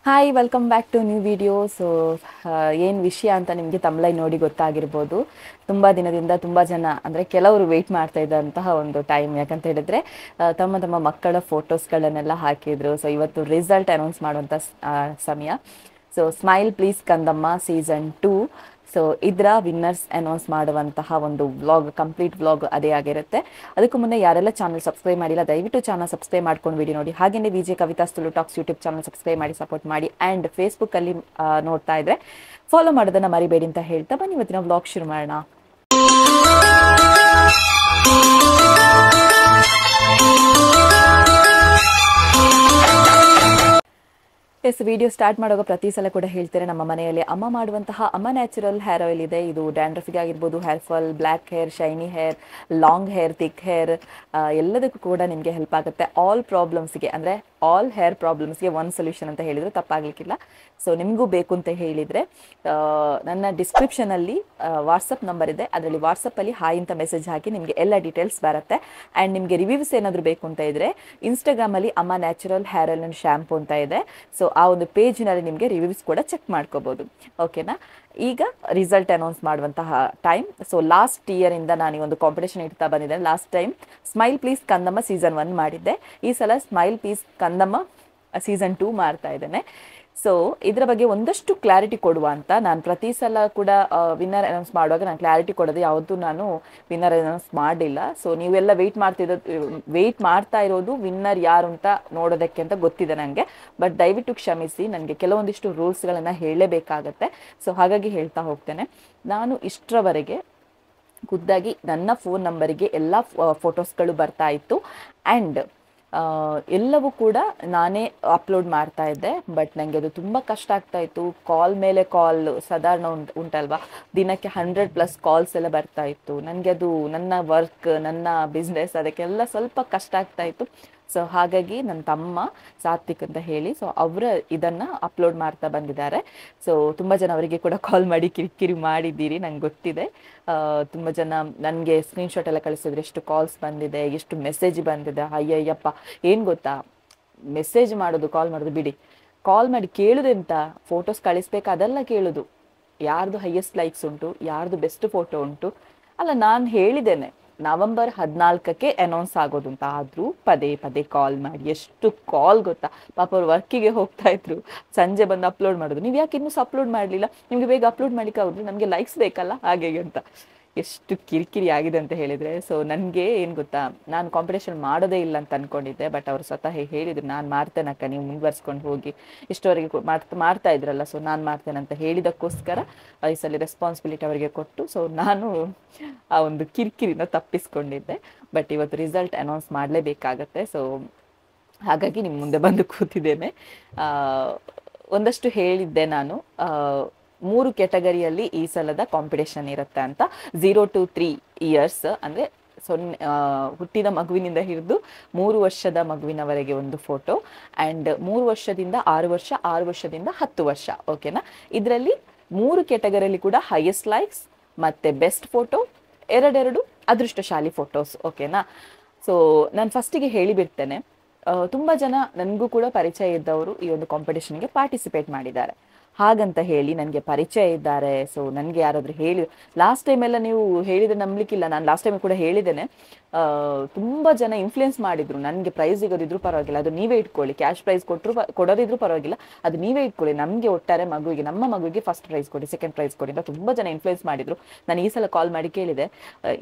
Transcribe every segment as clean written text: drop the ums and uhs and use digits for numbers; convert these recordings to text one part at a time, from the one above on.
Hi welcome back to new video. So ಏನು ವಿಷಯ ಅಂತ ನಿಮಗೆ ತಮ್ಲೈ ನೋಡಿ ಗೊತ್ತಾಗಿರ್ಬೋದು. ತುಂಬ ದಿನದಿಂದ ತುಂಬ ಜನ ಅಂದರೆ ಕೆಲವರು ವೆಯ್ಟ್ ಮಾಡ್ತಾ ಇದ್ದಂತಹ ಒಂದು ಟೈಮ್, ಯಾಕಂತ ಹೇಳಿದ್ರೆ ತಮ್ಮ ತಮ್ಮ ಮಕ್ಕಳ ಫೋಟೋಸ್ಗಳನ್ನೆಲ್ಲ ಹಾಕಿದ್ರು. ಸೊ ಇವತ್ತು ರಿಸಲ್ಟ್ ಅನೌನ್ಸ್ ಮಾಡುವಂಥ ಸಮಯ. ಸೊ ಸ್ಮೈಲ್ ಪ್ಲೀಸ್ ಕಂದಮ್ಮ ಸೀಸನ್ 2. ಸೊ ಇದರ ವಿನ್ನರ್ಸ್ ಅನೌನ್ಸ್ ಮಾಡುವಂತಹ ಒಂದು ವ್ಲಾಗ್, ಕಂಪ್ಲೀಟ್ ವ್ಲಾಗ್ ಅದೇ ಆಗಿರುತ್ತೆ. ಅದಕ್ಕೂ ಮುನ್ನே ಯಾರೆಲ್ಲ ಚಾನಲ್ ಸಬ್ಸ್ಕ್ರೈಬ್ ಮಾಡಿಲ್ಲ ದಯವಿಟ್ಟು ಚಾನಲ್ ಸಬ್ಸ್ಕ್ರೈಬ್ ಮಾಡ್ಕೊಂಡು ವಿಡಿಯೋ ನೋಡಿ. ಹಾಗೆಯೇ VJ Kavita Tulu talks YouTube channel subscribe ಮಾಡಿ ಸಪೋರ್ಟ್ ಮಾಡಿ. ಆ್ಯಂಡ್ ಫೇಸ್ಬುಕ್ಕಲ್ಲಿ ನೋಡ್ತಾ ಇದ್ರೆ ಫಾಲೋ ಮಾಡೋದನ್ನು ಮರಿಬೇಡಿ ಅಂತ ಹೇಳ್ತಾ ಬನ್ನಿ ಇವತ್ತಿನ ವ್ಲಾಗ್ ಶುರು ಮಾಡೋಣ. ವಿಡಿಯೋ ಸ್ಟಾರ್ಟ್ ಮಾಡುವಾಗ ಪ್ರತಿ ಸಲ ಕೂಡ ಹೇಳ್ತಾರೆ, ನಮ್ಮ ಮನೆಯಲ್ಲಿ ಅಮ್ಮ ಮಾಡುವಂತಹ ಅಮ್ಮ ನ್ಯಾಚುರಲ್ ಹೇರ್ ಆಯಿಲ್ ಇದೆ. ಇದು ಡ್ಯಾಂಡ್ರಫಿಗೆ ಆಗಿರ್ಬೋದು, hair fall, black hair, shiny hair, long hair, thick hair, ಎಲ್ಲದಕ್ಕೂ ಕೂಡ ನಿಮಗೆ ಹೆಲ್ಪ್ ಆಗುತ್ತೆ. ಆಲ್ ಪ್ರಾಬ್ಲಮ್ಸ್ಗೆ ಅಂದರೆ ಆಲ್ ಹೇರ್ ಪ್ರಾಬ್ಲಮ್ಸ್ಗೆ ಒಂದು ಸೊಲ್ಯೂಷನ್ ಅಂತ ಹೇಳಿದರೆ ತಪ್ಪಾಗಲಿಕ್ಕಿಲ್ಲ. ಸೊ ನಿಮಗೂ ಬೇಕು ಅಂತ ಹೇಳಿದರೆ ನನ್ನ ಡಿಸ್ಕ್ರಿಪ್ಷನಲ್ಲಿ ವಾಟ್ಸಪ್ ನಂಬರ್ ಇದೆ, ಅದರಲ್ಲಿ ವಾಟ್ಸಪ್ಪಲ್ಲಿ ಹಾಯ್ ಅಂತ ಮೆಸೇಜ್ ಹಾಕಿ ನಿಮಗೆ ಎಲ್ಲ ಡೀಟೇಲ್ಸ್ ಬರುತ್ತೆ. ಆ್ಯಂಡ್ ನಿಮಗೆ ರಿವ್ಯೂಸ್ ಏನಾದರೂ ಬೇಕು ಅಂತ ಇದ್ದರೆ ಇನ್ಸ್ಟಾಗ್ರಾಮಲ್ಲಿ ಅಮ್ಮ natural hair oil and shampoo ಅಂತ ಇದೆ. ಸೊ ಆ ಒಂದು ಪೇಜ್ನಲ್ಲಿ ನಿಮಗೆ ರಿವ್ಯೂಸ್ ಕೂಡ ಚೆಕ್ ಮಾಡ್ಕೋಬೋದು. ಓಕೆನಾ? ಈಗ ರಿಸಲ್ಟ್ ಅನೌನ್ಸ್ ಮಾಡುವಂತಹ ಟೈಮ್. ಸೊ ಲಾಸ್ಟ್ ಇಯರಿಂದ ನಾನು ಈ ಒಂದು ಕಾಂಪಿಟೇಷನ್ ಇಡ್ತಾ ಬಂದಿದ್ದೇನೆ. ಲಾಸ್ಟ್ ಟೈಮ್ ಸ್ಮೈಲ್ ಪ್ಲೀಸ್ ಕಂದಮ್ಮ ಸೀಸನ್ 1 ಮಾಡಿದ್ದೆ. ಈ ಸಲ ಸ್ಮೈಲ್ ಪ್ಲೀಸ್ ಕಂದಮ್ಮ ಸೀಸನ್ 2 ಮಾಡ್ತಾ ಇದ್ದೇನೆ. ಸೊ ಇದರ ಬಗ್ಗೆ ಒಂದಷ್ಟು ಕ್ಲಾರಿಟಿ ಕೊಡುವ ಅಂತ ನಾನು ಪ್ರತಿ ಸಲ ಕೂಡ ವಿನ್ನರ್ ಅನೌನ್ಸ್ ಮಾಡುವಾಗ ನಾನು ಕ್ಲಾರಿಟಿ ಕೊಡೋದು ಯಾವತ್ತೂ ನಾನು ವಿನ್ನರ್ ಅನೌನ್ಸ್ ಮಾಡಲಿಲ್ಲ. ಸೊ ನೀವೆಲ್ಲ ವೆಯ್ಟ್ ಮಾಡ್ತಾ ಇರೋದು ವಿನ್ನರ್ ಯಾರು ಅಂತ ನೋಡೋದಕ್ಕೆ ಅಂತ ಗೊತ್ತಿದೆ ನನಗೆ. ಬಟ್ ದಯವಿಟ್ಟು ಕ್ಷಮಿಸಿ, ನನಗೆ ಕೆಲವೊಂದಿಷ್ಟು ರೂಲ್ಸ್ಗಳನ್ನು ಹೇಳಲೇಬೇಕಾಗತ್ತೆ. ಸೊ ಹಾಗಾಗಿ ಹೇಳ್ತಾ ಹೋಗ್ತೇನೆ. ನಾನು ಇಷ್ಟರವರೆಗೆ ಖುದ್ದಾಗಿ ನನ್ನ ಫೋನ್ ನಂಬರಿಗೆ ಎಲ್ಲ ಫೋಟೋಸ್ಗಳು ಬರ್ತಾ ಇತ್ತು. ಆ್ಯಂಡ್ ಎಲ್ಲವೂ ಕೂಡ ನಾನೇ ಅಪ್ಲೋಡ್ ಮಾಡ್ತಾ ಇದ್ದೆ. ಬಟ್ ನನಗೆ ಅದು ತುಂಬ ಕಷ್ಟ ಆಗ್ತಾ ಇತ್ತು. ಕಾಲ್ ಮೇಲೆ ಕಾಲ್ ಸಾಧಾರಣ ಉಂಟಲ್ವಾ, ದಿನಕ್ಕೆ 100+ ಕಾಲ್ಸ್ ಎಲ್ಲ ಬರ್ತಾ ಇತ್ತು. ನನಗೆ ಅದು ನನ್ನ ವರ್ಕ್, ನನ್ನ ಬಿಸ್ನೆಸ್, ಅದಕ್ಕೆಲ್ಲ ಸ್ವಲ್ಪ ಕಷ್ಟ ಆಗ್ತಾ ಇತ್ತು. ಸೊ ಹಾಗಾಗಿ ನನ್ನ ತಮ್ಮ ಸಾತ್ವಿಕ್ ಅಂತ ಹೇಳಿ, ಸೊ ಅವರ ಇದನ್ನು ಅಪ್ಲೋಡ್ ಮಾಡ್ತಾ ಬಂದಿದ್ದಾರೆ. ಸೊ ತುಂಬ ಜನ ಅವರಿಗೆ ಕೂಡ ಕಾಲ್ ಮಾಡಿ ಕಿರಿಕಿರಿ ಮಾಡಿದ್ದೀರಿ, ನಂಗೆ ಗೊತ್ತಿದೆ. ತುಂಬ ಜನ ನನಗೆ ಸ್ಕ್ರೀನ್ಶಾಟ್ ಎಲ್ಲ ಕಳಿಸಿದ್ರೆ ಎಷ್ಟು ಕಾಲ್ಸ್ ಬಂದಿದೆ, ಎಷ್ಟು ಮೆಸೇಜ್ ಬಂದಿದೆ. ಅಯ್ಯಯ್ಯಪ್ಪ, ಏನು ಗೊತ್ತಾ, ಮೆಸೇಜ್ ಮಾಡೋದು ಕಾಲ್ ಮಾಡೋದು ಬಿಡಿ, ಕಾಲ್ ಮಾಡಿ ಕೇಳೋದೆಂತ, ಫೋಟೋಸ್ ಕಳಿಸ್ಬೇಕು ಅದೆಲ್ಲ ಕೇಳೋದು. ಯಾರ್ದು ಹೈಯೆಸ್ಟ್ ಲೈಕ್ಸ್ ಉಂಟು, ಯಾರ್ದು ಬೆಸ್ಟ್ ಫೋಟೋ ಉಂಟು. ಅಲ್ಲ, ನಾನು ಹೇಳಿದ್ದೇನೆ ನವೆಂಬರ್ 14ಕ್ಕೆ ಅನೌನ್ಸ್ ಆಗೋದು ಅಂತ. ಆದರೂ ಪದೇ ಪದೇ ಕಾಲ್ ಮಾಡಿ, ಎಷ್ಟು ಕಾಲ್ ಗೊತ್ತಾ. ಪಾಪ ಅವ್ರು ವರ್ಕಿಗೆ ಹೋಗ್ತಾ ಇದ್ರು, ಸಂಜೆ ಬಂದು ಅಪ್ಲೋಡ್ ಮಾಡೋದು. ನೀವು ಯಾಕೆ ಇನ್ನೂ ಅಪ್ಲೋಡ್ ಮಾಡಲಿಲ್ಲ, ನಿಮಗೆ ಬೇಗ ಅಪ್ಲೋಡ್ ಮಾಡಲಿಕ್ಕೆ ಆಗೋದು, ನಮಗೆ ಲೈಕ್ಸ್ ಬೇಕಲ್ಲ, ಹಾಗೆ ಅಂತ. ಎಷ್ಟು ಕಿರಿಕಿರಿ ಆಗಿದೆ ಅಂತ ಹೇಳಿದರೆ. ಸೊ ನನಗೆ ಏನು ಗೊತ್ತಾ, ನಾನು ಕಾಂಪಿಟೇಷನ್ ಮಾಡೋದೇ ಇಲ್ಲ ಅಂತ ಅಂದ್ಕೊಂಡಿದ್ದೆ. ಬಟ್ ಅವರು ಸ್ವತಃ ಹೇಳಿದ್ರು, ನಾನು ಮಾಡ್ತೇನಕ್ಕ, ನೀವು ಮುಂದುವರ್ಸ್ಕೊಂಡು ಹೋಗಿ, ಇಷ್ಟವರೆಗೆ ಮಾಡ್ತಾ ಇದ್ರಲ್ಲ, ಸೊ ನಾನು ಮಾಡ್ತೇನೆ ಅಂತ ಹೇಳಿದಕ್ಕೋಸ್ಕರ ಈ ಸಲ ರೆಸ್ಪಾನ್ಸಿಬಿಲಿಟಿ ಅವರಿಗೆ ಕೊಟ್ಟು ಸೊ ನಾನು ಆ ಒಂದು ಕಿರಿಕಿರಿನ ತಪ್ಪಿಸ್ಕೊಂಡಿದ್ದೆ. ಬಟ್ ಇವತ್ತು ರಿಸಲ್ಟ್ ಅನೌನ್ಸ್ ಮಾಡಲೇಬೇಕಾಗತ್ತೆ. ಸೊ ಹಾಗಾಗಿ ನಿಮ್ಮ ಮುಂದೆ ಬಂದು ಕೂತಿದ್ದೇನೆ. ಒಂದಷ್ಟು ಹೇಳಿದ್ದೆ ನಾನು, 3 ಕ್ಯಾಟಗರಿಯಲ್ಲಿ ಈ ಸಲದ ಕಾಂಪಿಟೇಷನ್ ಇರುತ್ತೆ ಅಂತ. 0 to 3 years ಅಂದರೆ ಹುಟ್ಟಿದ ಮಗುವಿನಿಂದ ಹಿಡಿದು 3 ವರ್ಷದ ಮಗುವಿನವರೆಗೆ ಒಂದು ಫೋಟೋ, ಆ್ಯಂಡ್ 3 ವರ್ಷದಿಂದ 6 ವರ್ಷ, 6 ವರ್ಷದಿಂದ 10 ವರ್ಷ. ಓಕೆನಾ? ಇದರಲ್ಲಿ 3 ಕ್ಯಾಟಗರಿಯಲ್ಲಿ ಕೂಡ ಹೈಯೆಸ್ಟ್ ಲೈಕ್ಸ್ ಮತ್ತು ಬೆಸ್ಟ್ ಫೋಟೋ, ಎರಡೆರಡು ಅದೃಷ್ಟಶಾಲಿ ಫೋಟೋಸ್. ಓಕೆನಾ? ಸೊ ನಾನು ಫಸ್ಟಿಗೆ ಹೇಳಿಬಿಡ್ತೇನೆ, ತುಂಬ ಜನ ನನಗೂ ಕೂಡ ಪರಿಚಯ ಇದ್ದವರು ಈ ಒಂದು ಕಾಂಪಿಟೇಷನ್ಗೆ ಪಾರ್ಟಿಸಿಪೇಟ್ ಮಾಡಿದ್ದಾರೆ. ಹಾಗಂತ ಹೇಳಿ ನನಗೆ ಪರಿಚಯ ಇದ್ದಾರೆ, ಸೊ ನನಗೆ ಯಾರಾದರೂ ಹೇಳಿ, ಲಾಸ್ಟ್ ಟೈಮೆಲ್ಲ ನೀವು ಹೇಳಿದರೆ ನಂಬಲಿಕ್ಕಿಲ್ಲ, ನಾನು ಲಾಸ್ಟ್ ಟೈಮ್ ಕೂಡ ಹೇಳಿದ್ದೇನೆ, ತುಂಬ ಜನ ಇನ್ಫ್ಲುಯೆನ್ಸ್ ಮಾಡಿದರು. ನನಗೆ ಪ್ರೈಸ್ ಸಿಗೋದಿದ್ರು ಪರವಾಗಿಲ್ಲ, ಅದು ನೀವೇ ಇಟ್ಕೊಳ್ಳಿ, ಕ್ಯಾಶ್ ಪ್ರೈಸ್ ಕೊಡೋದಿದ್ರು ಪರವಾಗಿಲ್ಲ, ಅದು ನೀವೇ ಇಟ್ಕೊಳ್ಳಿ, ನಮಗೆ ಒಟ್ಟಾರೆ ಮಗುವಿಗೆ, ನಮ್ಮ ಮಗುವಿಗೆ ಫಸ್ಟ್ ಪ್ರೈಸ್ ಕೊಡಿ, ಸೆಕೆಂಡ್ ಪ್ರೈಸ್ ಕೊಡಿ ಅಂತ ತುಂಬ ಜನ ಇನ್ಫ್ಲುಯೆನ್ಸ್ ಮಾಡಿದರು. ನಾನು ಈ ಸಲ ಕಾಲ್ ಮಾಡಿ ಕೇಳಿದೆ,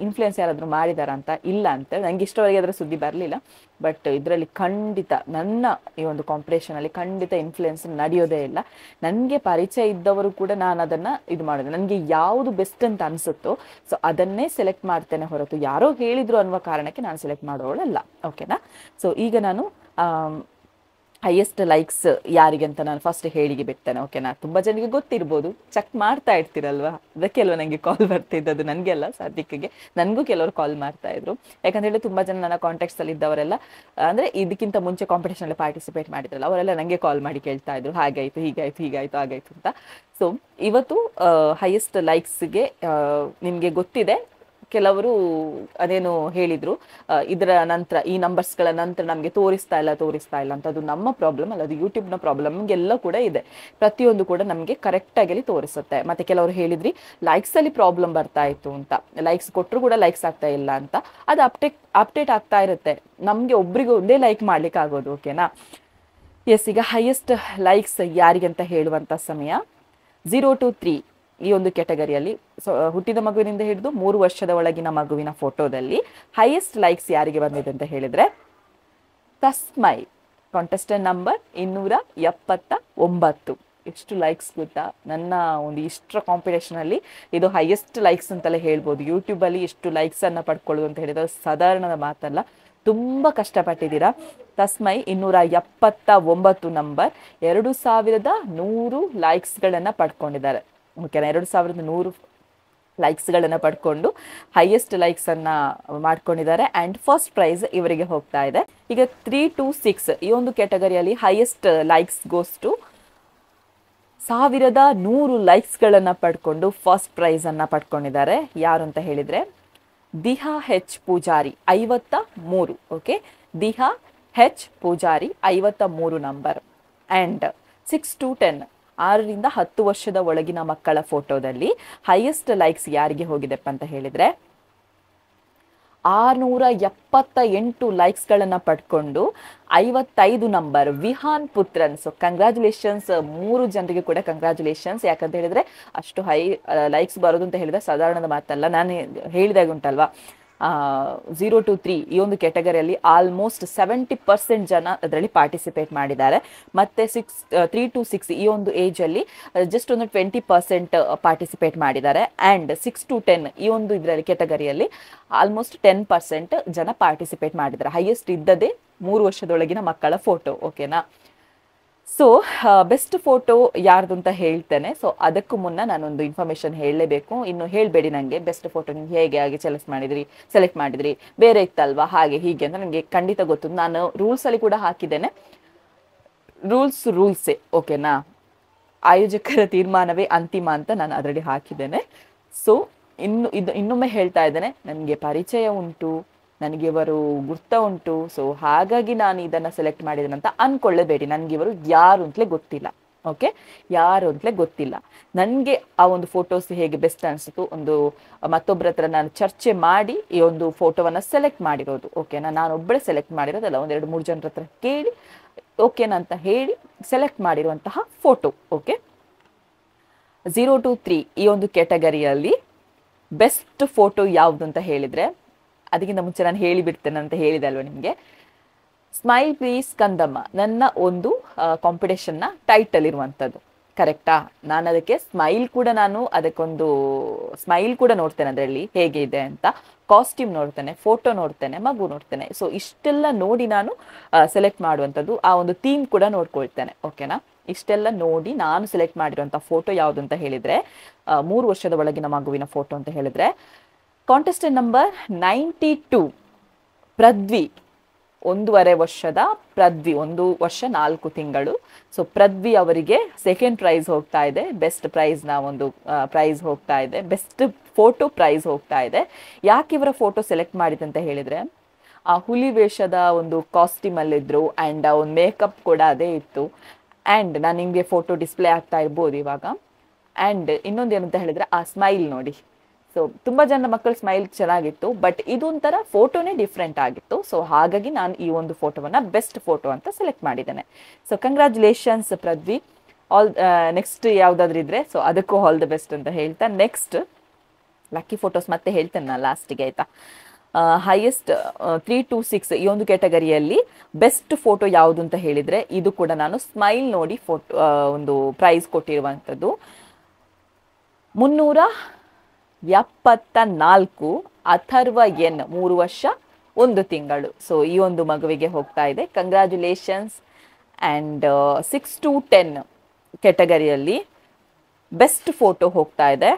ಇನ್ಫ್ಲುಯೆನ್ಸ್ ಯಾರಾದರೂ ಮಾಡಿದಾರ ಅಂತ. ಇಲ್ಲ ಅಂತ, ನನಗೆ ಇಷ್ಟವರೆಗೆ ಅದರ ಸುದ್ದಿ ಬರಲಿಲ್ಲ. ಬಟ್ ಇದರಲ್ಲಿ ಖಂಡಿತ ನನ್ನ ಈ ಒಂದು ಕಾಂಪಿಟೇಷನಲ್ಲಿ ಖಂಡಿತ ಇನ್ಫ್ಲುಯೆನ್ಸ್ ನಡೆಯೋದೇ ಇಲ್ಲ. ನನಗೆ ಪರಿಚಯ ಇದ್ದವರು ಕೂಡ ನಾನು ಅದನ್ನು ಇದು ಮಾಡೋದು, ನನಗೆ ಯಾವುದು ಬೆಸ್ಟ್ ಅಂತ ಅನಿಸುತ್ತೋ ಸೊ ಅದನ್ನೇ ಸೆಲೆಕ್ಟ್ ಮಾಡ್ತೇನೆ ಹೊರತು ಯಾರೋ ಹೇಳಿದ್ರು ಅನ್ನುವ ಕಾರಣಕ್ಕೆ ನಾನು ಸೆಲೆಕ್ಟ್ ಮಾಡೋಳಲ್ಲ. ಓಕೆನಾ? ಸೊ ಈಗ ನಾನು ಹೈಯೆಸ್ಟ್ ಲೈಕ್ಸ್ ಯಾರಿಗೆ ಅಂತ ನಾನು ಫಸ್ಟ್ ಹೇಳಿಗೆ ಬಿಡ್ತೇನೆ. ಓಕೆನಾ? ತುಂಬ ಜನರಿಗೆ ಗೊತ್ತಿರ್ಬೋದು, ಚೆಕ್ ಮಾಡ್ತಾ ಇರ್ತೀರಲ್ವ, ಅದಕ್ಕೆ ಅಲ್ವ ನನಗೆ ಕಾಲ್ ಬರ್ತಿದ್ದದು. ನನಗೆಲ್ಲ ಸದ್ಯಕ್ಕೆ ನನಗೂ ಕೆಲವರು ಕಾಲ್ ಮಾಡ್ತಾ ಇದ್ರು. ಯಾಕಂತೇಳಿ ತುಂಬ ಜನ ನನ್ನ ಕಾಂಟ್ಯಾಕ್ಟ್ಸಲ್ಲಿ ಇದ್ದವರೆಲ್ಲ, ಅಂದರೆ ಇದಕ್ಕಿಂತ ಮುಂಚೆ ಕಾಂಪಿಟೇಷನಲ್ಲಿ ಪಾರ್ಟಿಸಿಪೇಟ್ ಮಾಡಿದ್ರಲ್ಲ, ಅವರೆಲ್ಲ ನನಗೆ ಕಾಲ್ ಮಾಡಿ ಕೇಳ್ತಾ ಇದ್ರು, ಹಾಗಾಯಿತು, ಹೀಗಾಯಿತು ಹಾಗಾಯಿತು ಅಂತ. ಸೊ ಇವತ್ತು ಹೈಯೆಸ್ಟ್ ಲೈಕ್ಸ್ಗೆ ನಿಮಗೆ ಗೊತ್ತಿದೆ ಕೆಲವರು ಅದೇನು ಹೇಳಿದ್ರು, ಇದರ ನಂತರ ಈ ನಂಬರ್ಸ್ಗಳ ನಂತರ ನಮಗೆ ತೋರಿಸ್ತಾ ಇಲ್ಲ ಅಂತ. ಅದು ನಮ್ಮ ಪ್ರಾಬ್ಲಮ್ ಅಲ್ಲ, ಅದು ಯೂಟ್ಯೂಬ್ನ ಪ್ರಾಬ್ಲಮ್. ನಮಗೆಲ್ಲ ಕೂಡ ಇದೆ, ಪ್ರತಿಯೊಂದು ಕೂಡ ನಮಗೆ ಕರೆಕ್ಟಾಗಿ ಅಲ್ಲಿ ತೋರಿಸುತ್ತೆ. ಮತ್ತೆ ಕೆಲವರು ಹೇಳಿದ್ರಿ ಲೈಕ್ಸಲ್ಲಿ ಪ್ರಾಬ್ಲಮ್ ಬರ್ತಾ ಇತ್ತು ಅಂತ, ಲೈಕ್ಸ್ ಕೊಟ್ಟರು ಕೂಡ ಲೈಕ್ಸ್ ಆಗ್ತಾ ಇಲ್ಲ ಅಂತ. ಅದು ಅಪ್ಡೇಟ್ ಆಗ್ತಾ ಇರುತ್ತೆ, ನಮಗೆ ಒಬ್ರಿಗೆ ಒಂದೇ ಲೈಕ್ ಮಾಡ್ಲಿಕ್ಕೆ ಆಗೋದು. ಓಕೆನಾ? ಎಸ್, ಈಗ ಹೈಯೆಸ್ಟ್ ಲೈಕ್ಸ್ ಯಾರಿಗೆ ಅಂತ ಹೇಳುವಂಥ ಸಮಯ 0 to 3 ಈ ಒಂದು ಕ್ಯಾಟಗರಿಯಲ್ಲಿ. ಸೊ ಹುಟ್ಟಿದ ಮಗುವಿನಿಂದ ಹಿಡಿದು 3 ವರ್ಷದ ಒಳಗಿನ ಮಗುವಿನ ಫೋಟೋದಲ್ಲಿ ಹೈಯೆಸ್ಟ್ ಲೈಕ್ಸ್ ಯಾರಿಗೆ ಬಂದಿದೆ ಅಂತ ಹೇಳಿದರೆ ತಸ್ಮೈ, ಕಾಂಟೆಸ್ಟೆಂಟ್ ನಂಬರ್ 279. ಎಷ್ಟು ಲೈಕ್ಸ್ ಗೊತ್ತಾ? ನನ್ನ ಒಂದು ಇಷ್ಟರ ಕಾಂಪಿಟೇಷನಲ್ಲಿ ಇದು ಹೈಯೆಸ್ಟ್ ಲೈಕ್ಸ್ ಅಂತಲೇ ಹೇಳ್ಬೋದು. ಯೂಟ್ಯೂಬಲ್ಲಿ ಎಷ್ಟು ಲೈಕ್ಸನ್ನು ಪಡ್ಕೊಳ್ಳೋದು ಅಂತ ಹೇಳಿದ್ರೆ ಸಾಧಾರಣದ ಮಾತಲ್ಲ, ತುಂಬ ಕಷ್ಟಪಟ್ಟಿದ್ದೀರಾ. ತಸ್ಮೈ 279 ನಂಬರ್ 2100 ಲೈಕ್ಸ್ಗಳನ್ನು ಪಡ್ಕೊಂಡಿದ್ದಾರೆ. ಓಕೆನಾ? 2100 ಲೈಕ್ಸ್ಗಳನ್ನು ಪಡ್ಕೊಂಡು ಹೈಯೆಸ್ಟ್ ಲೈಕ್ಸನ್ನು ಮಾಡ್ಕೊಂಡಿದ್ದಾರೆ. ಆ್ಯಂಡ್ ಫಸ್ಟ್ ಪ್ರೈಸ್ ಇವರಿಗೆ ಹೋಗ್ತಾ ಇದೆ. ಈಗ 3 to 6 ಈ ಒಂದು ಕ್ಯಾಟಗರಿಯಲ್ಲಿ ಹೈಯೆಸ್ಟ್ ಲೈಕ್ಸ್ ಗೋಸ್ಟು 1100 ಲೈಕ್ಸ್ಗಳನ್ನು ಪಡ್ಕೊಂಡು ಫಸ್ಟ್ ಪ್ರೈಸನ್ನು ಪಡ್ಕೊಂಡಿದ್ದಾರೆ. ಯಾರು ಅಂತ ಹೇಳಿದರೆ Diha H Pujari 53. Okay, Diha H Pujari 53 number. And 6 to 10 6ರಿಂದ 10 ವರ್ಷದ ಒಳಗಿನ ಮಕ್ಕಳ ಫೋಟೋದಲ್ಲಿ ಹೈಯೆಸ್ಟ್ ಲೈಕ್ಸ್ ಯಾರಿಗೆ ಹೋಗಿದೆಪ್ಪ ಅಂತ ಹೇಳಿದರೆ 678 ಲೈಕ್ಸ್ಗಳನ್ನು ಪಡ್ಕೊಂಡು 55 number Vihaan Puthran. So congratulations, 3 ಜನರಿಗೆ ಕೂಡ ಕಂಗ್ರ್ಯಾಚುಲೇಷನ್ಸ್. ಯಾಕಂತ ಹೇಳಿದರೆ ಅಷ್ಟು ಹೈ ಲೈಕ್ಸ್ ಬರೋದು ಅಂತ ಹೇಳಿದರೆ ಸಾಧಾರಣದ ಮಾತಲ್ಲ. ನಾನು ಹೇಳಿದಾಗ ಉಂಟಲ್ವಾ, 0 to 3 ಈ ಒಂದು ಕ್ಯಾಟಗರಿಯಲ್ಲಿ ಆಲ್ಮೋಸ್ಟ್ 70% ಜನ ಅದರಲ್ಲಿ ಪಾರ್ಟಿಸಿಪೇಟ್ ಮಾಡಿದ್ದಾರೆ. ಮತ್ತು 3 to 6 ಈ ಒಂದು ಏಜಲ್ಲಿ ಜಸ್ಟ್ ಒಂದು 20% ಪಾರ್ಟಿಸಿಪೇಟ್ ಮಾಡಿದ್ದಾರೆ. ಆ್ಯಂಡ್ 6 to 10 ಈ ಒಂದು ಇದರಲ್ಲಿ ಕ್ಯಾಟಗರಿಯಲ್ಲಿ ಆಲ್ಮೋಸ್ಟ್ 10% ಜನ ಪಾರ್ಟಿಸಿಪೇಟ್ ಮಾಡಿದ್ದಾರೆ. ಹೈಯೆಸ್ಟ್ ಇದ್ದದೇ 3 ವರ್ಷದೊಳಗಿನ ಮಕ್ಕಳ ಫೋಟೋ. ಓಕೆನಾ? ಸೊ ಬೆಸ್ಟ್ ಫೋಟೋ ಯಾರ್ದು ಅಂತ ಹೇಳ್ತೇನೆ. ಸೊ ಅದಕ್ಕೂ ಮುನ್ನ ನಾನೊಂದು ಇನ್ಫಾರ್ಮೇಷನ್ ಹೇಳಲೇಬೇಕು. ಇನ್ನು ಹೇಳಬೇಡಿ ನನಗೆ ಬೆಸ್ಟ್ ಫೋಟೋ ನೀವು ಹೇಗೆ ಹಾಗೆ ಸೆಲೆಕ್ಟ್ ಮಾಡಿದ್ರಿ, ಬೇರೆ ಇತ್ತಲ್ವಾ ಹಾಗೆ ಹೀಗೆ ಅಂತ. ನನಗೆ ಖಂಡಿತ ಗೊತ್ತು, ನಾನು ರೂಲ್ಸಲ್ಲಿ ಕೂಡ ಹಾಕಿದ್ದೇನೆ. ರೂಲ್ಸೇ. ಓಕೆನಾ? ಆಯೋಜಕರ ತೀರ್ಮಾನವೇ ಅಂತಿಮ ಅಂತ ನಾನು ಅದರಲ್ಲಿ ಹಾಕಿದ್ದೇನೆ. ಸೊ ಇನ್ನೊಮ್ಮೆ ಹೇಳ್ತಾ ಇದ್ದೇನೆ, ನನಗೆ ಪರಿಚಯ ಉಂಟು, ನನಗೆ ಇವರು ಗುರ್ತ ಉಂಟು, ಸೊ ಹಾಗಾಗಿ ನಾನು ಇದನ್ನು ಸೆಲೆಕ್ಟ್ ಮಾಡಿದ್ದೇನೆ ಅಂತ ಅಂದ್ಕೊಳ್ಳೇಬೇಡಿ. ನನಗೆ ಇವರು ಯಾರು ಅಂತಲೇ ಗೊತ್ತಿಲ್ಲ. ಓಕೆ, ಯಾರು ಅಂತಲೇ ಗೊತ್ತಿಲ್ಲ. ನನಗೆ ಆ ಒಂದು ಫೋಟೋಸ್ ಹೇಗೆ ಬೆಸ್ಟ್ ಅನಿಸ್ತು, ಒಂದು ಮತ್ತೊಬ್ಬರ ಹತ್ರ ನಾನು ಚರ್ಚೆ ಮಾಡಿ ಈ ಒಂದು ಫೋಟೋವನ್ನು ಸೆಲೆಕ್ಟ್ ಮಾಡಿರೋದು. ಓಕೆನಾ? ನಾನು ಒಬ್ಬಳೇ ಸೆಲೆಕ್ಟ್ ಮಾಡಿರೋದಲ್ಲ, 1-2-3 ಜನರ ಹತ್ರ ಕೇಳಿ ಓಕೆನಾ ಅಂತ ಹೇಳಿ ಸೆಲೆಕ್ಟ್ ಮಾಡಿರುವಂತಹ ಫೋಟೋ. ಓಕೆ, 0 to 3 ಈ ಒಂದು ಕ್ಯಾಟಗರಿಯಲ್ಲಿ ಬೆಸ್ಟ್ ಫೋಟೋ ಯಾವುದು ಅಂತ ಹೇಳಿದರೆ, ಅದಕ್ಕಿಂತ ಮುಂಚೆ ನಾನು ಹೇಳಿಬಿಡ್ತೇನೆ ಅಂತ ಹೇಳಿದೆ ಅಲ್ವ ನಿಮಗೆ. ಸ್ಮೈಲ್ ಪ್ಲೀಸ್ ಕಂದಮ್ಮ ನನ್ನ ಒಂದು ಕಾಂಪಿಟೇಷನ್ನ ಟೈಟಲ್ ಇರುವಂಥದ್ದು, ಕರೆಕ್ಟಾ? ನಾನು ಅದಕ್ಕೆ ಅದಕ್ಕೊಂದು ಸ್ಮೈಲ್ ಕೂಡ ನೋಡ್ತೇನೆ, ಅದರಲ್ಲಿ ಹೇಗೆ ಇದೆ ಅಂತ. ಕಾಸ್ಟ್ಯೂಮ್ ನೋಡ್ತೇನೆ, ಫೋಟೋ ನೋಡ್ತೇನೆ, ಮಗು ನೋಡ್ತೇನೆ. ಸೊ ಇಷ್ಟೆಲ್ಲ ನೋಡಿ ನಾನು ಸೆಲೆಕ್ಟ್ ಮಾಡುವಂಥದ್ದು. ಆ ಒಂದು ಥೀಮ್ ಕೂಡ ನೋಡ್ಕೊಳ್ತೇನೆ. ಓಕೆನಾ? ಇಷ್ಟೆಲ್ಲ ನೋಡಿ ನಾನು ಸೆಲೆಕ್ಟ್ ಮಾಡಿರುವಂಥ ಫೋಟೋ ಯಾವುದು ಅಂತ ಹೇಳಿದರೆ 3 ವರ್ಷದ ಒಳಗಿನ ಮಗುವಿನ ಫೋಟೋ ಅಂತ ಹೇಳಿದರೆ ಕಾಂಟೆಸ್ಟೆಂಟ್ ನಂಬರ್ 92 ಪೃಥ್ವಿ, 1.5 ವರ್ಷದ ಪೃಥ್ವಿ, 1 ವರ್ಷ 4 ತಿಂಗಳು. ಸೊ ಪೃಥ್ವಿ ಅವರಿಗೆ ಸೆಕೆಂಡ್ ಪ್ರೈಸ್ ಹೋಗ್ತಾ ಇದೆ. ಬೆಸ್ಟ್ ಪ್ರೈಸ್ನ ಒಂದು ಪ್ರೈಸ್ ಹೋಗ್ತಾ ಇದೆ, ಬೆಸ್ಟ್ ಫೋಟೋ ಪ್ರೈಸ್ ಹೋಗ್ತಾ ಇದೆ. ಯಾಕೆ ಇವರ ಫೋಟೋ ಸೆಲೆಕ್ಟ್ ಮಾಡಿದೆ ಅಂತ ಹೇಳಿದರೆ, ಆ ಹುಲಿ ವೇಷದ ಒಂದು ಕಾಸ್ಟ್ಯೂಮಲ್ಲಿದ್ದರು. ಆ್ಯಂಡ್ ಆ ಒಂದು ಮೇಕಪ್ ಕೂಡ ಅದೇ ಇತ್ತು. ಆ್ಯಂಡ್ ನಾನು ನಿಮಗೆ ಫೋಟೋ ಡಿಸ್ಪ್ಲೇ ಆಗ್ತಾ ಇರ್ಬೋದು ಇವಾಗ. ಆ್ಯಂಡ್ ಇನ್ನೊಂದು ಏನಂತ ಹೇಳಿದರೆ ಆ ಸ್ಮೈಲ್ ನೋಡಿ. ಸೊ ತುಂಬ ಜನ ಮಕ್ಕಳ ಸ್ಮೈಲ್ ಚೆನ್ನಾಗಿತ್ತು, ಬಟ್ ಇದೊಂಥರ ಫೋಟೋನೇ ಡಿಫ್ರೆಂಟ್ ಆಗಿತ್ತು. ಸೊ ಹಾಗಾಗಿ ನಾನು ಈ ಒಂದು ಫೋಟೋವನ್ನು ಬೆಸ್ಟ್ ಫೋಟೋ ಅಂತ ಸೆಲೆಕ್ಟ್ ಮಾಡಿದ್ದೇನೆ. ಸೊ ಕಂಗ್ರ್ಯಾಚುಲೇಷನ್ಸ್ ಪೃಥ್ವಿ. ನೆಕ್ಸ್ಟ್ ಯಾವುದಾದ್ರೂ ಇದ್ದರೆ ಸೊ ಅದಕ್ಕೂ ಆಲ್ ದ ಬೆಸ್ಟ್ ಅಂತ ಹೇಳ್ತಾ, ನೆಕ್ಸ್ಟ್ ಲಕ್ಕಿ ಫೋಟೋಸ್ ಮತ್ತೆ ಹೇಳ್ತೇನೆ ನಾನು ಲಾಸ್ಟಿಗೆ, ಆಯಿತಾ? ಹೈಯೆಸ್ಟ್ 3 to 6 ಈ ಒಂದು ಕ್ಯಾಟಗರಿಯಲ್ಲಿ ಬೆಸ್ಟ್ ಫೋಟೋ ಯಾವುದು ಅಂತ ಹೇಳಿದರೆ, ಇದು ಕೂಡ ನಾನು ಸ್ಮೈಲ್ ನೋಡಿ ಫೋಟೋ ಒಂದು ಪ್ರೈಸ್ ಕೊಟ್ಟಿರುವಂಥದ್ದು. 374 ಅಥರ್ವ ಎನ್, 3 ವರ್ಷ 1 ತಿಂಗಳು. ಸೊ ಈ ಒಂದು ಮಗುವಿಗೆ ಹೋಗ್ತಾ ಇದೆ. ಕಂಗ್ರ್ಯಾಚುಲೇಷನ್ಸ್. ಆ್ಯಂಡ್ 6 to 10 ಕ್ಯಾಟಗರಿಯಲ್ಲಿ ಬೆಸ್ಟ್ ಫೋಟೋ ಹೋಗ್ತಾ ಇದೆ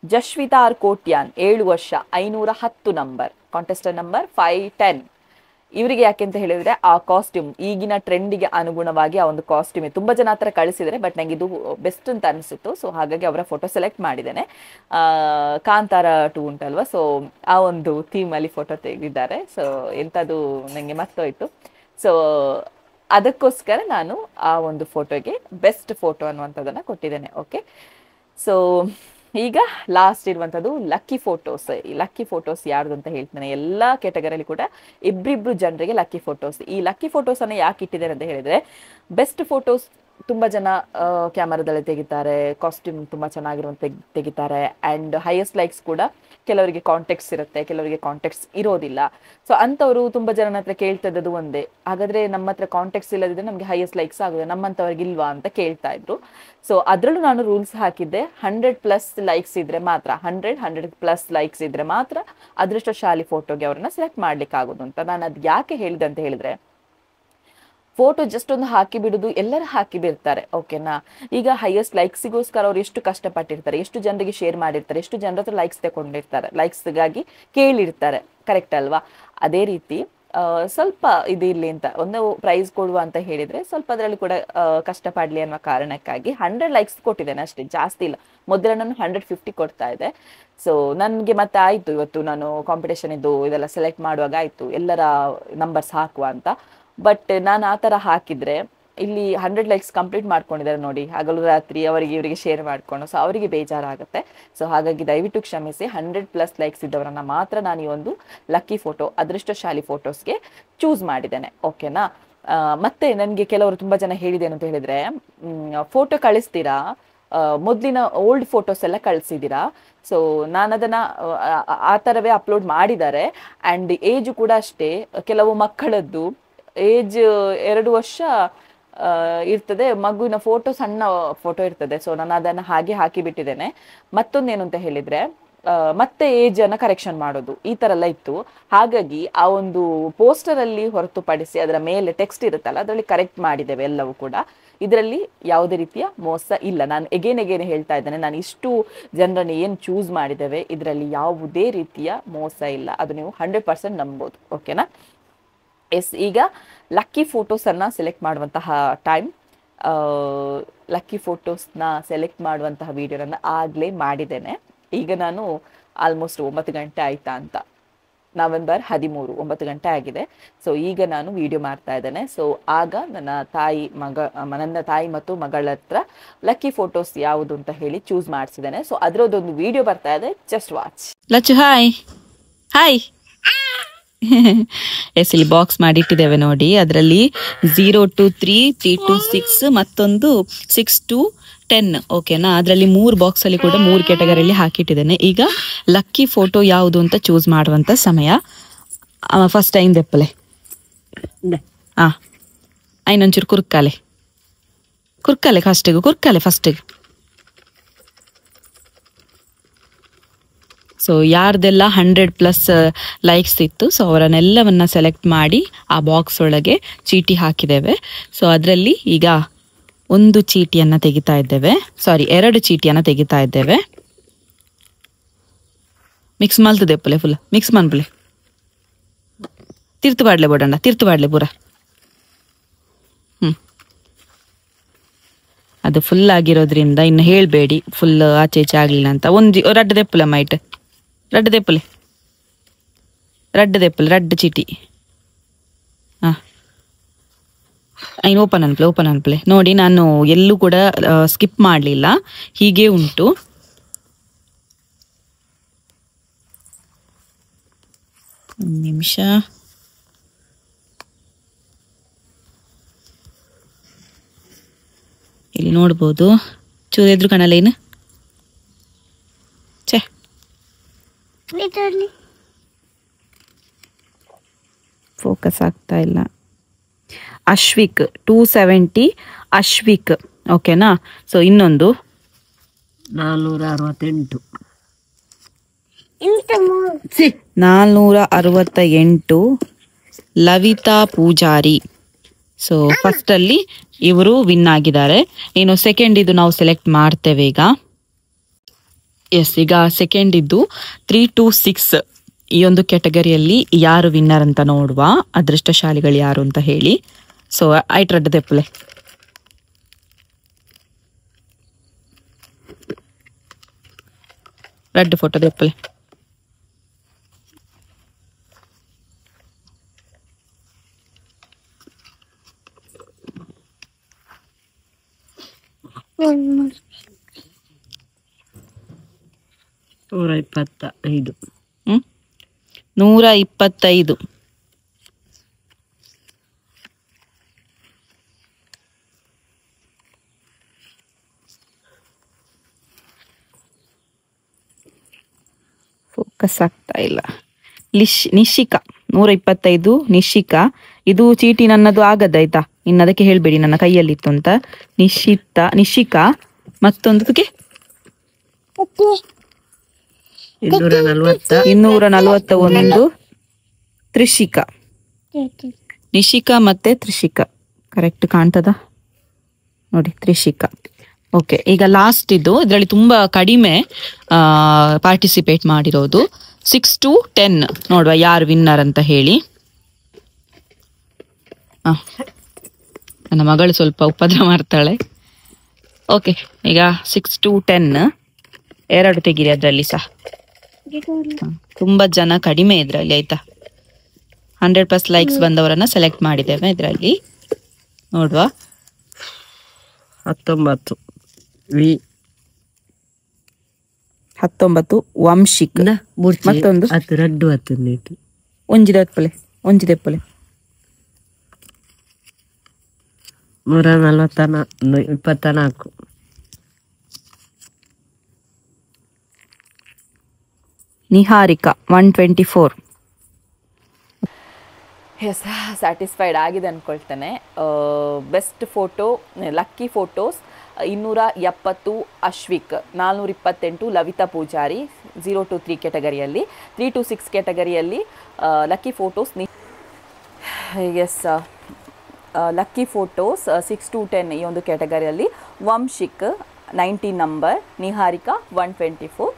ಜಶ್ವಿತಾ ಆರ್ ಕೋಟ್ಯಾನ್, 7 ವರ್ಷ 510 ನಂಬರ್, ಕಾಂಟೆಸ್ಟೆಂಟ್ ನಂಬರ್ 510. ಇವರಿಗೆ ಯಾಕೆ ಅಂತ ಹೇಳಿದ್ರೆ ಆ ಕಾಸ್ಟ್ಯೂಮ್ ಈಗಿನ ಟ್ರೆಂಡಿಗೆ ಅನುಗುಣವಾಗಿ ಆ ಒಂದು ಕಾಸ್ಟ್ಯೂಮ್ ತುಂಬಾ ಜನ ಹತ್ರ ಕಳಿಸಿದರೆ, ಬಟ್ ನಂಗೆ ಇದು ಬೆಸ್ಟ್ ಅಂತ ಅನಿಸಿತ್ತು. ಸೊ ಹಾಗಾಗಿ ಅವರ ಫೋಟೋ ಸೆಲೆಕ್ಟ್ ಮಾಡಿದ್ದೇನೆ. ಕಾಂತಾರ 2 ಉಂಟಲ್ವಾ, ಸೊ ಆ ಒಂದು ಥೀಮ್ ಅಲ್ಲಿ ಫೋಟೋ ತೆಗೆದಿದ್ದಾರೆ. ಸೊ ಎಂಥದ್ದು ನಂಗೆ ಮರ್ತೋಯ್ತು. ಸೊ ಅದಕ್ಕೋಸ್ಕರ ನಾನು ಆ ಒಂದು ಫೋಟೋಗೆ ಬೆಸ್ಟ್ ಫೋಟೋ ಅನ್ನುವಂಥದ್ದನ್ನು ಕೊಟ್ಟಿದ್ದೇನೆ. ಓಕೆ, ಸೊ ಈಗ ಲಾಸ್ಟ್ ಇರುವಂಥದ್ದು ಲಕ್ಕಿ ಫೋಟೋಸ್. ಈ ಲಕ್ಕಿ ಫೋಟೋಸ್ ಯಾರ್ದು ಅಂತ ಹೇಳ್ತೇನೆ. ಎಲ್ಲ ಕೆಟಗರಿಯಲ್ಲಿ ಕೂಡ ಇಬ್ರಿಬ್ರು ಜನರಿಗೆ ಲಕ್ಕಿ ಫೋಟೋಸ್. ಈ ಲಕ್ಕಿ ಫೋಟೋಸನ್ನು ಯಾಕೆ ಇಟ್ಟಿದ್ದಾರೆ ಅಂತ ಹೇಳಿದರೆ, ಬೆಸ್ಟ್ ಫೋಟೋಸ್ ತುಂಬ ಜನ ಕ್ಯಾಮರಾದಲ್ಲಿ ತೆಗಿತಾರೆ, ಕಾಸ್ಟ್ಯೂಮ್ ತುಂಬ ಚೆನ್ನಾಗಿರುವಂಥ ತೆಗಿತಾರೆ, ಆ್ಯಂಡ್ ಹೈಯೆಸ್ಟ್ ಲೈಕ್ಸ್ ಕೂಡ ಕೆಲವರಿಗೆ ಕಾಂಟೆಕ್ಟ್ಸ್ ಇರುತ್ತೆ, ಕೆಲವರಿಗೆ ಕಾಂಟೆಕ್ಟ್ಸ್ ಇರೋದಿಲ್ಲ. ಸೊ ಅಂಥವರು ತುಂಬ ಜನ ಹತ್ರ ಕೇಳ್ತಾ ಇದ್ದದ್ದು ಒಂದೇ, ಹಾಗಾದರೆ ನಮ್ಮ ಹತ್ರ ಕಾಂಟೆಕ್ಟ್ಸ್ ಇಲ್ಲದಿದ್ದರೆ ನಮಗೆ ಹೈಯೆಸ್ಟ್ ಲೈಕ್ಸ್ ಆಗೋದು, ನಮ್ಮಂಥವ್ರಿಗೆ ಇಲ್ವಾ ಅಂತ ಕೇಳ್ತಾ ಇದ್ರು. ಸೊ ಅದರಲ್ಲೂ ನಾನು ರೂಲ್ಸ್ ಹಾಕಿದ್ದೆ, 100+ ಲೈಕ್ಸ್ ಇದ್ದರೆ ಮಾತ್ರ, 100+ ಲೈಕ್ಸ್ ಇದ್ದರೆ ಮಾತ್ರ ಅದೃಷ್ಟಶಾಲಿ ಫೋಟೋಗೆ ಅವ್ರನ್ನ ಸೆಲೆಕ್ಟ್ ಮಾಡ್ಲಿಕ್ಕೆ ಆಗೋದು ಅಂತ. ನಾನು ಅದು ಯಾಕೆ ಹೇಳಿದೆ ಅಂತ ಹೇಳಿದ್ರೆ, ಫೋಟೋ ಜಸ್ಟ್ ಒಂದು ಹಾಕಿ ಬಿಡುದು, ಎಲ್ಲರೂ ಹಾಕಿ ಬಿಡ್ತಾರೆ. ಓಕೆನಾ, ಈಗ ಹೈಯೆಸ್ಟ್ ಲೈಕ್ಸಿಗೋಸ್ಕರ ಅವ್ರು ಎಷ್ಟು ಕಷ್ಟಪಟ್ಟಿರ್ತಾರೆ, ಎಷ್ಟು ಜನರಿಗೆ ಶೇರ್ ಮಾಡಿರ್ತಾರೆ, ಎಷ್ಟು ಜನರ ಹತ್ರ ಲೈಕ್ಸ್ ತಗೊಂಡಿರ್ತಾರೆ, ಲೈಕ್ಸ್ಗಾಗಿ ಕೇಳಿರ್ತಾರೆ, ಕರೆಕ್ಟ್ ಅಲ್ವಾ? ಅದೇ ರೀತಿ ಸ್ವಲ್ಪ ಇದು ಇರಲಿ ಅಂತ ಒಂದು ಪ್ರೈಸ್ ಕೊಡುವ ಅಂತ ಹೇಳಿದರೆ ಸ್ವಲ್ಪ ಅದರಲ್ಲಿ ಕೂಡ ಕಷ್ಟಪಡಲಿ ಅನ್ನೋ ಕಾರಣಕ್ಕಾಗಿ 100 ಲೈಕ್ಸ್ ಕೊಟ್ಟಿದ್ದೇನೆ ಅಷ್ಟೇ, ಜಾಸ್ತಿ ಇಲ್ಲ. ಮೊದಲ ನಾನು 150 ಕೊಡ್ತಾ ಇದ್ದೆ. ಸೊ ನನಗೆ ಮತ್ತೆ ಆಯಿತು, ಇವತ್ತು ನಾನು ಕಾಂಪಿಟೇಷನ್ ಇದ್ದು ಇದೆಲ್ಲ ಸೆಲೆಕ್ಟ್ ಮಾಡುವಾಗ ಆಯಿತು ಎಲ್ಲರ ನಂಬರ್ಸ್ ಹಾಕುವ ಅಂತ. ಬಟ್ ನಾನು ಆ ಥರ ಹಾಕಿದರೆ ಇಲ್ಲಿ 100 ಲೈಕ್ಸ್ ಕಂಪ್ಲೀಟ್ ಮಾಡ್ಕೊಂಡಿದ್ದಾರೆ ನೋಡಿ, ಹಗಲು ರಾತ್ರಿ ಅವರಿಗೆ ಇವರಿಗೆ ಶೇರ್ ಮಾಡಿಕೊಂಡು. ಸೊ ಅವರಿಗೆ ಬೇಜಾರಾಗುತ್ತೆ. ಸೊ ಹಾಗಾಗಿ ದಯವಿಟ್ಟು ಕ್ಷಮಿಸಿ, 100+ ಲೈಕ್ಸ್ ಇದ್ದವರನ್ನು ಮಾತ್ರ ನಾನು ಈ ಒಂದು ಲಕ್ಕಿ ಫೋಟೋ, ಅದೃಷ್ಟಶಾಲಿ ಫೋಟೋಸ್ಗೆ ಚೂಸ್ ಮಾಡಿದ್ದೇನೆ. ಓಕೆನಾ, ಮತ್ತೆ ನನಗೆ ಕೆಲವರು ತುಂಬ ಜನ ಹೇಳಿದ್ದೇನೆ ಅಂತ ಹೇಳಿದರೆ, ಫೋಟೋ ಕಳಿಸ್ತೀರಾ, ಮೊದಲಿನ ಓಲ್ಡ್ ಫೋಟೋಸ್ ಎಲ್ಲ ಕಳಿಸಿದ್ದೀರಾ. ಸೊ ನಾನು ಅದನ್ನು ಆ ಥರವೇ ಅಪ್ಲೋಡ್ ಮಾಡಿದ್ದಾರೆ. ಆ್ಯಂಡ್ ಏಜು ಕೂಡ ಅಷ್ಟೇ, ಕೆಲವು ಮಕ್ಕಳದ್ದು ಏಜ್ 2 ವರ್ಷ ಇರ್ತದೆ, ಮಗುವಿನ ಫೋಟೋ ಸಣ್ಣ ಫೋಟೋ ಇರ್ತದೆ. ಸೊ ನಾನು ಅದನ್ನು ಹಾಗೆ ಹಾಕಿಬಿಟ್ಟಿದ್ದೇನೆ. ಮತ್ತೊಂದೇನು ಅಂತ ಹೇಳಿದರೆ, ಮತ್ತೆ ಏಜನ್ನು ಕರೆಕ್ಷನ್ ಮಾಡೋದು ಈ ಥರ ಎಲ್ಲ ಇತ್ತು. ಹಾಗಾಗಿ ಆ ಒಂದು ಪೋಸ್ಟರಲ್ಲಿ ಹೊರತುಪಡಿಸಿ ಅದರ ಮೇಲೆ ಟೆಕ್ಸ್ಟ್ ಇರುತ್ತಲ್ಲ, ಅದರಲ್ಲಿ ಕರೆಕ್ಟ್ ಮಾಡಿದ್ದೇವೆ ಎಲ್ಲವೂ ಕೂಡ. ಇದರಲ್ಲಿ ಯಾವುದೇ ರೀತಿಯ ಮೋಸ ಇಲ್ಲ. ನಾನು ಎಗೇನ್ ಹೇಳ್ತಾ ಇದ್ದೇನೆ, ನಾನು ಇಷ್ಟು ಜನರನ್ನು ಏನು ಚೂಸ್ ಮಾಡಿದ್ದೇವೆ ಇದರಲ್ಲಿ ಯಾವುದೇ ರೀತಿಯ ಮೋಸ ಇಲ್ಲ. ಅದು ನೀವು 100% ನಂಬೋದು. ಓಕೆನಾ? ಎಸ್, ಈಗ ಲಕ್ಕಿ ಫೋಟೋಸನ್ನು ಸೆಲೆಕ್ಟ್ ಮಾಡುವಂತಹ ಟೈಮ್. ಲಕ್ಕಿ ಫೋಟೋಸ್ನ ಸೆಲೆಕ್ಟ್ ಮಾಡುವಂತಹ ವಿಡಿಯೋನ ಆಗಲೇ ಮಾಡಿದ್ದೇನೆ. ಈಗ ನಾನು ಆಲ್ಮೋಸ್ಟ್ 9 ಗಂಟೆ ಆಯಿತಾ ಅಂತ, ನವೆಂಬರ್ 13 9 ಗಂಟೆ ಆಗಿದೆ. ಸೊ ಈಗ ನಾನು ವಿಡಿಯೋ ಮಾಡ್ತಾ ಇದ್ದೇನೆ. ಸೊ ಆಗ ನನ್ನ ತಾಯಿ ಮತ್ತು ಮಗಳ ಹತ್ರ ಲಕ್ಕಿ ಫೋಟೋಸ್ ಯಾವುದು ಅಂತ ಹೇಳಿ ಚೂಸ್ ಮಾಡಿಸಿದ್ದೇನೆ. ಸೊ ಅದರದ್ದೊಂದು ವಿಡಿಯೋ ಬರ್ತಾ ಇದೆ, just watch. Lachchu hi hi. Yes, ಇಲ್ಲಿ ಬಾಕ್ಸ್ ಮಾಡಿಟ್ಟಿದ್ದೇವೆ ನೋಡಿ. ಅದರಲ್ಲಿ 0 to 3, 3 to 6 ಮತ್ತೊಂದು 6 to 10. ಓಕೆನಾ, ಅದರಲ್ಲಿ 3 ಬಾಕ್ಸಲ್ಲಿ ಕೂಡ 3 ಕ್ಯಾಟಗರಿಯಲ್ಲಿ ಹಾಕಿಟ್ಟಿದ್ದೇನೆ. ಈಗ ಲಕ್ಕಿ ಫೋಟೋ ಯಾವುದು ಅಂತ ಚೂಸ್ ಮಾಡುವಂತ ಸಮಯ. ಫಸ್ಟ್ ಟೈಮ್ ದೆಪ್ಪಲೆ ಐನೊಂಚೂರು ಕುರ್ಕಾಲೆ ಫಸ್ಟಿಗೆ. ಸೊ ಯಾರ್ದೆಲ್ಲ 100+ ಲೈಕ್ಸ್ ಇತ್ತು, ಸೊ ಅವರನ್ನೆಲ್ಲವನ್ನ ಸೆಲೆಕ್ಟ್ ಮಾಡಿ ಆ ಬಾಕ್ಸ್ ಒಳಗೆ ಚೀಟಿ ಹಾಕಿದ್ದೇವೆ. ಸೊ ಅದರಲ್ಲಿ ಈಗ 1 ಚೀಟಿಯನ್ನು ತೆಗಿತಾ ಇದ್ದೇವೆ, 2 ಚೀಟಿಯನ್ನು ತೆಗಿತಾ ಇದ್ದೇವೆ. ಮಿಕ್ಸ್ ಮಲ್ತದೆ ಪುಲೆ, ಫುಲ್ ಮಿಕ್ಸ್ ಮನ್ಪುಲೆ, ತಿರ್ತು ಬಾಡ್ಲೆ ಪೂರ. ಅದು ಫುಲ್ ಆಗಿರೋದ್ರಿಂದ ಇನ್ನು ಹೇಳ್ಬೇಡಿ, ಫುಲ್ ಆಚೆ ಈಚೆ ಆಗ್ಲಿಲ್ಲ ಅಂತ. ರಡ್ಡು ದೆಪ್ಪುಲೆ ಮೈಟ್, ರಡ್ಡು ಚೀಟಿ. ಐನ್ ಓಪನ್ ಅನ್ಪ್ಲೆ ನೋಡಿ. ನಾನು ಎಲ್ಲೂ ಕೂಡ ಸ್ಕಿಪ್ ಮಾಡಲಿಲ್ಲ, ಹೀಗೆ ಉಂಟು. ಒಂದು ನಿಮಿಷ. ಇಲ್ಲಿ ನೋಡ್ಬೋದು, ಚೂರು ಎದ್ರು ಕಾಣಲ್ಲ ಏನು. ಫೋಕಸ್ ಆಗ್ತಾ ಇಲ್ಲ. ಅಶ್ವಿಕ್ 270 ಅಶ್ವಿಕ್. ಓಕೆನಾ, ಸೊ ಇನ್ನೊಂದು 468 ಲವಿತಾ ಪೂಜಾರಿ. ಸೊ ಫಸ್ಟ್ ಅಲ್ಲಿ ಇವರು ವಿನ್ ಆಗಿದ್ದಾರೆ. ಇನ್ನು ಸೆಕೆಂಡ್ ಇದು ನಾವು ಸೆಲೆಕ್ಟ್ ಮಾಡ್ತೇವೆ ಈಗ. ಎಸ್, ಈಗ ಸೆಕೆಂಡ್ ಇದ್ದು 3 to 6 ಈ ಒಂದು ಕ್ಯಾಟಗರಿಯಲ್ಲಿ ಯಾರು ವಿನ್ನರ್ ಅಂತ ನೋಡುವ, ಅದೃಷ್ಟಶಾಲಿಗಳು ಯಾರು ಅಂತ ಹೇಳಿ. ಸೊ ಐಟ್ ರೆಡ್ ತೆಪ್ಪಲೆ ರೆಡ್ ಫೋಟೋ ತೆಪ್ಪಲೆ. $125. 125. ಫೋಕಸ್ ಆಗ್ತಾ ಇಲ್ಲ. ನಿಶಿಕಾ 125. ನಿಶಿಕಾ, ಇದು ಚೀಟಿ ನನ್ನದು ಆಗದಾಯ್ತಾ, ಇನ್ನು ಅದಕ್ಕೆ ಹೇಳ್ಬೇಡಿ ನನ್ನ ಕೈಯಲ್ಲಿತ್ತು ಅಂತ. ನಿಶಿಕಾ ಮತ್ತೊಂದಕ್ಕೆ 241. ತ್ರಿಷಿಕಾ. ನಿಶಿಕಾ ಮತ್ತೆ ತ್ರಿಷಿಕಾ ಕರೆಕ್ಟ್ ಕಾಣ್ತದ ನೋಡಿ, ತ್ರಿಷಿಕಾ. ಓಕೆ, ಈಗ ಲಾಸ್ಟ್ ಇದು, ಇದರಲ್ಲಿ ತುಂಬಾ ಕಡಿಮೆ ಪಾರ್ಟಿಸಿಪೇಟ್ ಮಾಡಿರೋದು. 6 to 10 ನೋಡುವ ಯಾರು ವಿನ್ನರ್ ಅಂತ ಹೇಳಿ. ನನ್ನ ಮಗಳು ಸ್ವಲ್ಪ ಉಪದ್ರ ಮಾಡ್ತಾಳೆ. ಓಕೆ, ಈಗ 6 to 10 2 ತೆಗೀರಿ ಅದರಲ್ಲಿ ಸಹ. ತುಂಬಾ ಜನ ಕಡಿಮೆ ಇದ್ರಲ್ಲಿ, ಆಯ್ತಾ. 100+ ಲೈಕ್ಸ್ ಬಂದವರನ್ನ ಸೆಲೆಕ್ಟ್ ಮಾಡಿದ್ದೇವೆ ಇದರಲ್ಲಿ. ನೋಡುವ 19 ವಂಶಿಕ್. ಮತ್ತೊಂದು ಒಂಜಿದೆಪ್ಪಲೆ 124. ನಿಹಾರಿಕಾ 124. ಎಸ್, ಸ್ಯಾಟಿಸ್ಫೈಡ್ ಆಗಿದೆ ಅಂದ್ಕೊಳ್ತೇನೆ. Best photo lucky photos 270 Ashwik, 428 Lavitha Pujari 0 to 3 ಕ್ಯಾಟಗರಿಯಲ್ಲಿ, 3 to 6 ಕ್ಯಾಟಗರಿಯಲ್ಲಿ lucky photos. Yes, lucky photos 6 to 10 ಈ ಒಂದು ಕ್ಯಾಟಗರಿಯಲ್ಲಿ ವಂಶಿಕ್ 19 ನಂಬರ್, ನಿಹಾರಿಕಾ 124.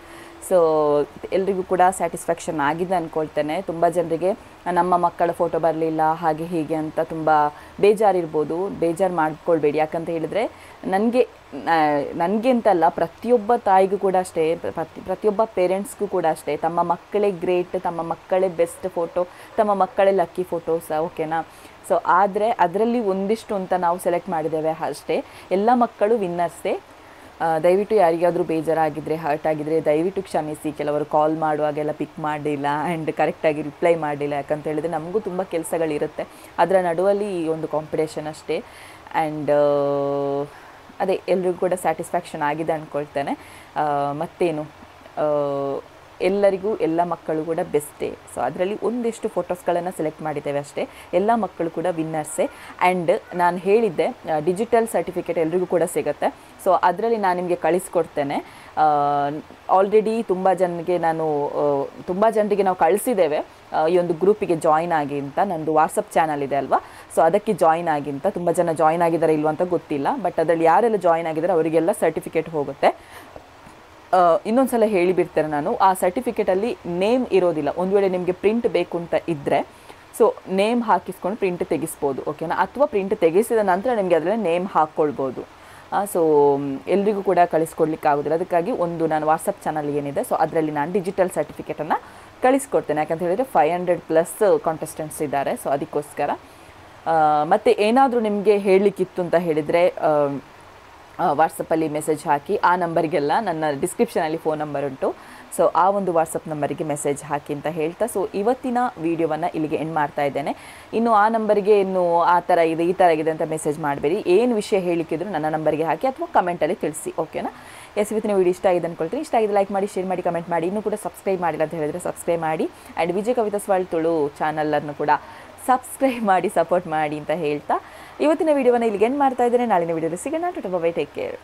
ಸೊ ಎಲ್ರಿಗೂ ಕೂಡ ಸ್ಯಾಟಿಸ್ಫ್ಯಾಕ್ಷನ್ ಆಗಿದೆ ಅಂದ್ಕೊಳ್ತೇನೆ. ತುಂಬ ಜನರಿಗೆ ನಮ್ಮ ಮಕ್ಕಳ ಫೋಟೋ ಬರಲಿಲ್ಲ ಹಾಗೆ ಹೀಗೆ ಅಂತ ತುಂಬ ಬೇಜಾರಿರ್ಬೋದು. ಬೇಜಾರು ಮಾಡ್ಕೊಳ್ಬೇಡಿ, ಯಾಕಂತ ಹೇಳಿದರೆ ನನಗೆ ಅಂತಲ್ಲ, ಪ್ರತಿಯೊಬ್ಬ ತಾಯಿಗೂ ಕೂಡ ಅಷ್ಟೇ, ಪ್ರತಿಯೊಬ್ಬ ಪೇರೆಂಟ್ಸ್ಗೂ ಕೂಡ ಅಷ್ಟೇ, ತಮ್ಮ ಮಕ್ಕಳೇ ಗ್ರೇಟ್, ತಮ್ಮ ಮಕ್ಕಳೇ ಬೆಸ್ಟ್ ಫೋಟೋ, ತಮ್ಮ ಮಕ್ಕಳೇ ಲಕ್ಕಿ ಫೋಟೋಸ್, ಓಕೆನಾ. ಸೊ ಆದರೆ ಅದರಲ್ಲಿ ಒಂದಿಷ್ಟು ಅಂತ ನಾವು ಸೆಲೆಕ್ಟ್ ಮಾಡಿದ್ದೇವೆ ಅಷ್ಟೇ. ಎಲ್ಲ ಮಕ್ಕಳು ವಿನ್ನರ್ಸೇ. ದಯವಿಟ್ಟು ಯಾರಿಗಾದರೂ ಬೇಜಾರಾಗಿದ್ದರೆ, ಹರ್ಟ್ ಆಗಿದ್ದರೆ ದಯವಿಟ್ಟು ಕ್ಷಮಿಸಿ. ಕೆಲವರು ಕಾಲ್ ಮಾಡುವಾಗೆಲ್ಲ ಪಿಕ್ ಮಾಡಲಿಲ್ಲ ಆ್ಯಂಡ್ ಕರೆಕ್ಟಾಗಿ ರಿಪ್ಲೈ ಮಾಡಲಿಲ್ಲ, ಯಾಕಂತ ಹೇಳಿದರೆ ನಮಗೂ ತುಂಬ ಕೆಲಸಗಳಿರುತ್ತೆ. ಅದರ ನಡುವಲ್ಲಿ ಈ ಒಂದು ಕಾಂಪಿಟೇಷನ್ ಅಷ್ಟೇ. ಆ್ಯಂಡ್ ಅದೇ ಎಲ್ರಿಗೂ ಕೂಡ ಸ್ಯಾಟಿಸ್ಫ್ಯಾಕ್ಷನ್ ಆಗಿದೆ ಅಂದ್ಕೊಳ್ತೇನೆ. ಮತ್ತೇನು, ಎಲ್ಲರಿಗೂ ಎಲ್ಲ ಮಕ್ಕಳು ಕೂಡ ಬೆಸ್ಟೇ. ಸೊ ಅದರಲ್ಲಿ ಒಂದಿಷ್ಟು ಫೋಟೋಸ್ಗಳನ್ನು ಸೆಲೆಕ್ಟ್ ಮಾಡಿದ್ದೇವೆ ಅಷ್ಟೇ. ಎಲ್ಲ ಮಕ್ಕಳು ಕೂಡ ವಿನ್ನರ್ಸೇ. ಆ್ಯಂಡ್ ನಾನು ಹೇಳಿದ್ದೆ ಡಿಜಿಟಲ್ ಸರ್ಟಿಫಿಕೇಟ್ ಎಲ್ರಿಗೂ ಕೂಡ ಸಿಗುತ್ತೆ. ಸೊ ಅದರಲ್ಲಿ ನಾನು ನಿಮಗೆ ಕಳಿಸ್ಕೊಡ್ತೇನೆ. ಆಲ್ರೆಡಿ ತುಂಬ ಜನರಿಗೆ ನಾವು ಕಳಿಸಿದ್ದೇವೆ ಈ ಒಂದು ಗ್ರೂಪಿಗೆ ಜಾಯಿನ್ ಆಗಿ ಅಂತ. ನಂದು ವಾಟ್ಸಪ್ ಚಾನಲ್ ಇದೆ ಅಲ್ವಾ, ಸೊ ಅದಕ್ಕೆ ಜಾಯಿನ್ ಆಗಿ ಅಂತ. ತುಂಬ ಜನ ಜಾಯಿನ್ ಆಗಿದ್ದಾರೆ ಇಲ್ವ ಅಂತ ಗೊತ್ತಿಲ್ಲ, ಬಟ್ ಅದರಲ್ಲಿ ಯಾರೆಲ್ಲ ಜಾಯಿನ್ ಆಗಿದ್ದಾರೆ ಅವರಿಗೆಲ್ಲ ಸರ್ಟಿಫಿಕೇಟ್ ಹೋಗುತ್ತೆ. ಇನ್ನೊಂದು ಸಲ ಹೇಳಿಬಿಡ್ತೇನೆ ನಾನು, ಆ ಸರ್ಟಿಫಿಕೇಟಲ್ಲಿ ನೇಮ್ ಇರೋದಿಲ್ಲ. ಒಂದು ವೇಳೆ ನಿಮಗೆ ಪ್ರಿಂಟ್ ಬೇಕು ಅಂತ ಇದ್ದರೆ ಸೊ ನೇಮ್ ಹಾಕಿಸ್ಕೊಂಡು ಪ್ರಿಂಟ್ ತೆಗಿಸ್ಬೋದು, ಓಕೆನಾ. ಅಥವಾ ಪ್ರಿಂಟ್ ತೆಗೆಸಿದ ನಂತರ ನಿಮಗೆ ಅದರಲ್ಲಿ ನೇಮ್ ಹಾಕ್ಕೊಳ್ಬೋದು. ಸೊ ಎಲ್ರಿಗೂ ಕೂಡ ಕಳಿಸ್ಕೊಡ್ಲಿಕ್ಕೆ ಆಗೋದಿಲ್ಲ. ಅದಕ್ಕಾಗಿ ಒಂದು ನಾನು ವಾಟ್ಸಪ್ ಚಾನಲ್ ಏನಿದೆ, ಸೊ ಅದರಲ್ಲಿ ನಾನು ಡಿಜಿಟಲ್ ಸರ್ಟಿಫಿಕೇಟನ್ನು ಕಳಿಸ್ಕೊಡ್ತೇನೆ. ಯಾಕಂತ ಹೇಳಿದರೆ 500+ ಕಾಂಟೆಸ್ಟೆಂಟ್ಸ್ ಇದ್ದಾರೆ. ಸೊ ಅದಕ್ಕೋಸ್ಕರ ಮತ್ತು ಏನಾದರೂ ನಿಮಗೆ ಹೇಳಲಿಕ್ಕಿತ್ತು ಅಂತ ಹೇಳಿದರೆ ವಾಟ್ಸಪ್ಪಲ್ಲಿ ಮೆಸೇಜ್ ಹಾಕಿ. ಆ ನಂಬರಿಗೆಲ್ಲ ನನ್ನ ಡಿಸ್ಕ್ರಿಪ್ಷನಲ್ಲಿ ಫೋನ್ ನಂಬರ್ ಉಂಟು. ಸೊ ಆ ಒಂದು ವಾಟ್ಸಪ್ ನಂಬರಿಗೆ ಮೆಸೇಜ್ ಹಾಕಿ ಅಂತ ಹೇಳ್ತಾ, ಸೊ ಇವತ್ತಿನ ವೀಡಿಯೋವನ್ನು ಇಲ್ಲಿಗೆ ಎಂಡ್ ಮಾಡ್ತಾ ಇದ್ದೇನೆ. ಇನ್ನು ಆ ನಂಬರಿಗೆ ಇನ್ನು ಆ ಥರ ಇದೆ ಈ ಥರ ಇದೆ ಅಂತ ಮೆಸೇಜ್ ಮಾಡಬೇಡಿ. ಏನು ವಿಷಯ ಹೇಳಿಕ್ಕಿದ್ರು ನನ್ನ ನಂಬರಿಗೆ ಹಾಕಿ ಅಥವಾ ಕಮೆಂಟಲ್ಲಿ ತಿಳಿಸಿ, ಓಕೆನಾ. ಇವತ್ತಿನ ವೀಡಿಯೋ ಇಷ್ಟ ಆಗಿದೆ ಅಂದ್ಕೊಳ್ತೀನಿ. ಇಷ್ಟ ಆಗಿದೆ ಲೈಕ್ ಮಾಡಿ, ಶೇರ್ ಮಾಡಿ, ಕಮೆಂಟ್ ಮಾಡಿ. ಇನ್ನೂ ಕೂಡ ಸಬ್ಸ್ಕ್ರೈಬ್ ಮಾಡಿಲ್ಲ ಅಂತ ಹೇಳಿದರೆ ಸಬ್ಸ್ಕ್ರೈಬ್ ಮಾಡಿ. And Vijaya Kavitha's world Tulu ಚಾನಲನ್ನು ಕೂಡ ಸಬ್ಸ್ಕ್ರೈಬ್ ಮಾಡಿ, ಸಪೋರ್ಟ್ ಮಾಡಿ ಅಂತ ಹೇಳ್ತಾ ಇವತ್ತಿನ ವೀಡಿಯೋವನ್ನು ಇಲ್ಲಿಗೆ ಎಂಡ್ ಮಾಡ್ತಾ ಇದ್ದೇನೆ. ನಾಳಿನ ವೀಡಿಯೋದಲ್ಲಿ ಸಿಗೋಣ. By, take care.